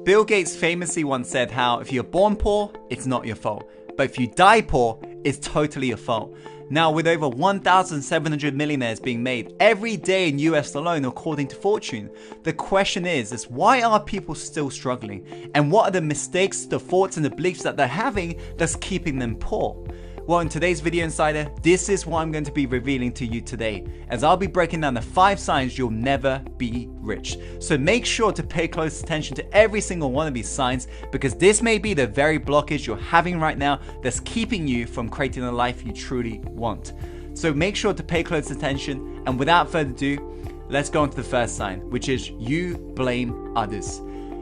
Bill Gates famously once said how if you're born poor, it's not your fault. But if you die poor, it's totally your fault. Now, with over 1,700 millionaires being made every day in US alone, according to Fortune, the question is why are people still struggling? And what are the mistakes, the thoughts and the beliefs that they're having that's keeping them poor? Well, in today's video insider, this is what I'm going to be revealing to you today, as I'll be breaking down the 5 signs you'll never be rich. So make sure to pay close attention to every single one of these signs, because this may be the very blockage you're having right now that's keeping you from creating the life you truly want. So make sure to pay close attention, and without further ado, let's go on to the first sign, which is you blame others.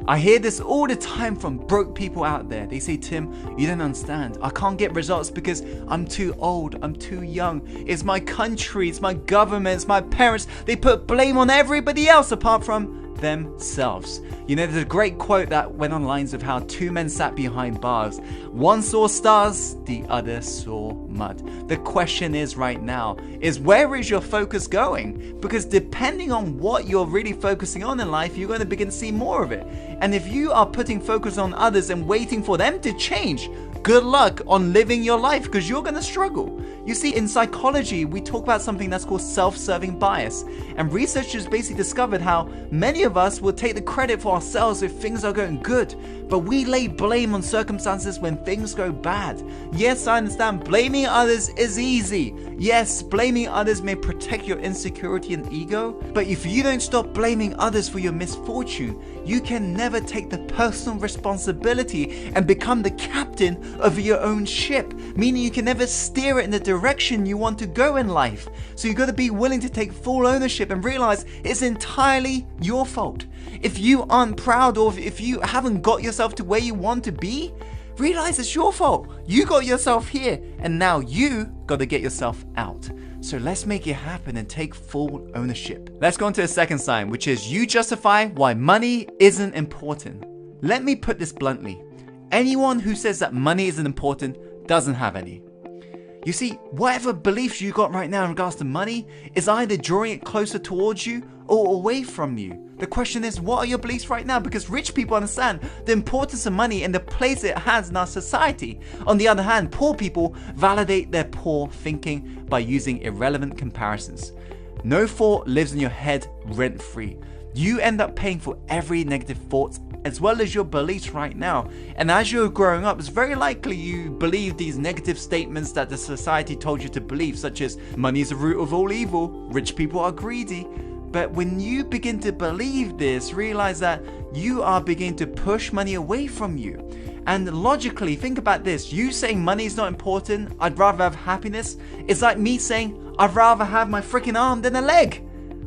I hear this all the time from broke people out there. They say, Tim, you don't understand. I can't get results because I'm too old, I'm too young. It's my country, it's my government, it's my parents. They put blame on everybody else apart from themselves. You know, there's a great quote that went on lines of how 2 men sat behind bars. One saw stars, the other saw mud. The question is right now is where is your focus going? Because depending on what you're really focusing on in life, you're going to begin to see more of it. And if you are putting focus on others and waiting for them to change, good luck on living your life, because you're going to struggle. You see, in psychology, we talk about something that's called self-serving bias. And researchers basically discovered how many of us will take the credit for ourselves if things are going good, but we lay blame on circumstances when things go bad. Yes, I understand blaming others is easy. Yes, blaming others may protect your insecurity and ego, but if you don't stop blaming others for your misfortune, you can never take the personal responsibility and become the captain of your own ship, meaning you can never steer it in the direction you want to go in life. So you got to be willing to take full ownership and realize it's entirely your fault. If you aren't proud, or if you haven't got yourself to where you want to be, realize it's your fault. You got yourself here, and now you got to get yourself out. So let's make it happen and take full ownership. Let's go on to the second sign, which is you justify why money isn't important. Let me put this bluntly. Anyone who says that money isn't important doesn't have any. You see, whatever beliefs you got right now in regards to money is either drawing it closer towards you or away from you. The question is, what are your beliefs right now? Because rich people understand the importance of money and the place it has in our society. On the other hand, poor people validate their poor thinking by using irrelevant comparisons. No thought lives in your head rent-free. You end up paying for every negative thought as well as your beliefs right now. And as you're growing up, it's very likely you believe these negative statements that the society told you to believe, such as money is the root of all evil, rich people are greedy. But when you begin to believe this, realize that you are beginning to push money away from you. And logically, think about this. You saying money is not important, I'd rather have happiness, it's like me saying I'd rather have my freaking arm than a leg.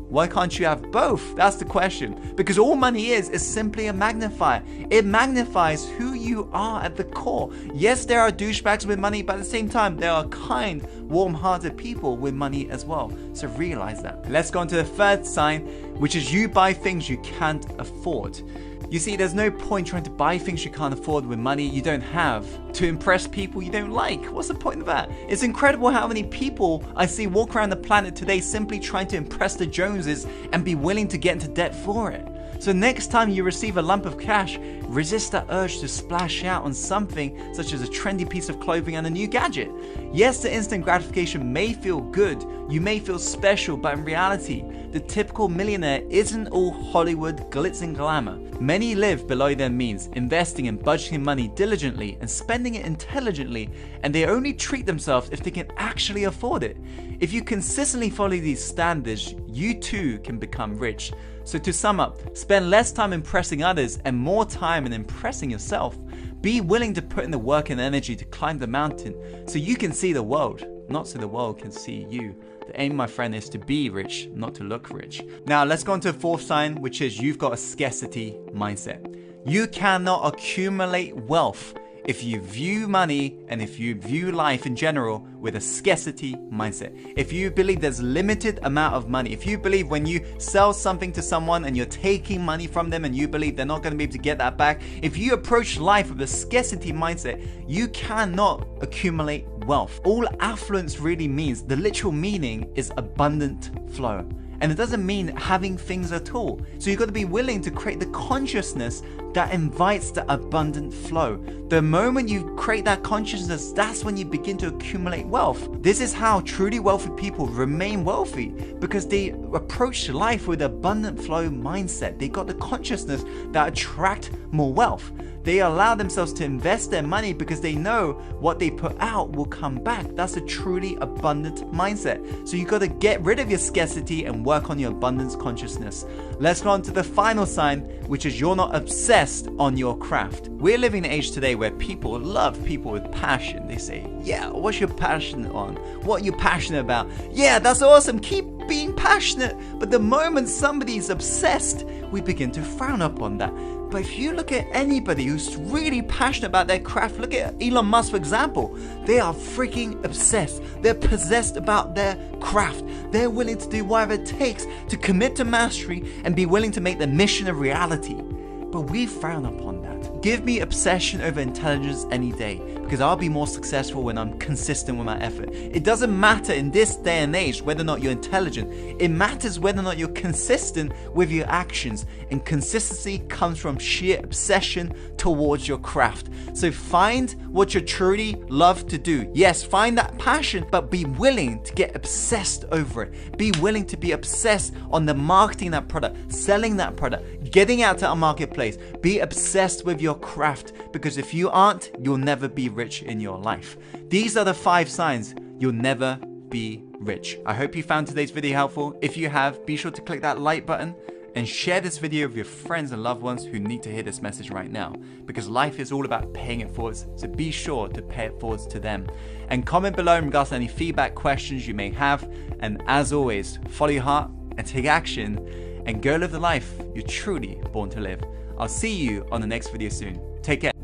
Why can't you have both? That's the question. Because all money is simply a magnifier. It magnifies who you are at the core. Yes, there are douchebags with money, but at the same time, there are kind, warm-hearted people with money as well. So realize that. Let's go on to the third sign, which is you buy things you can't afford. You see, there's no point trying to buy things you can't afford with money you don't have to impress people you don't like. What's the point of that? It's incredible how many people I see walk around the planet today simply trying to impress the Joneses and be willing to get into debt for it. So next time you receive a lump of cash, resist that urge to splash out on something such as a trendy piece of clothing and a new gadget. Yes, the instant gratification may feel good, you may feel special, but in reality, the typical millionaire isn't all Hollywood glitz and glamour. Many live below their means, investing and budgeting money diligently and spending it intelligently, and they only treat themselves if they can actually afford it. If you consistently follow these standards, you too can become rich. So to sum up, spend less time impressing others and more time in impressing yourself. Be willing to put in the work and energy to climb the mountain so you can see the world, not so the world can see you. The aim, my friend, is to be rich, not to look rich. Now let's go on to the fourth sign, which is you've got a scarcity mindset. You cannot accumulate wealth if you view money and if you view life in general with a scarcity mindset. If you believe there's limited amount of money, if you believe when you sell something to someone and you're taking money from them and you believe they're not going to be able to get that back, if you approach life with a scarcity mindset, you cannot accumulate wealth. All affluence really means, the literal meaning is abundant flow. And it doesn't mean having things at all. So you've got to be willing to create the consciousness that invites the abundant flow. The moment you create that consciousness, that's when you begin to accumulate wealth. This is how truly wealthy people remain wealthy, because they approach life with abundant flow mindset. They got the consciousness that attract more wealth. They allow themselves to invest their money because they know what they put out will come back. That's a truly abundant mindset. So you got to get rid of your scarcity and work on your abundance consciousness. Let's go on to the final sign, which is you're not obsessed on your craft. We're living in an age today where people love people with passion. They say, yeah, what's your passion on? What are you passionate about? Yeah, that's awesome. Keep being passionate. But the moment somebody's obsessed, we begin to frown upon that. But if you look at anybody who's really passionate about their craft, look at Elon Musk, for example. They are freaking obsessed. They're possessed about their craft. They're willing to do whatever it takes to commit to mastery and be willing to make the mission a reality. But we frown upon that. Give me obsession over intelligence any day, because I'll be more successful when I'm consistent with my effort. It doesn't matter in this day and age whether or not you're intelligent. It matters whether or not you're consistent with your actions. And consistency comes from sheer obsession towards your craft. So find what you truly love to do. Yes, find that passion, but be willing to get obsessed over it. Be willing to be obsessed on the marketing that product, selling that product, getting out to our marketplace. Be obsessed with your craft, because if you aren't, you'll never be rich in your life. These are the 5 signs you'll never be rich. I hope you found today's video helpful. If you have, be sure to click that like button and share this video with your friends and loved ones who need to hear this message right now, because life is all about paying it forwards. So be sure to pay it forwards to them. And comment below in regards to any feedback, questions you may have. And as always, follow your heart and take action and go live the life you're truly born to live. I'll see you on the next video soon. Take care.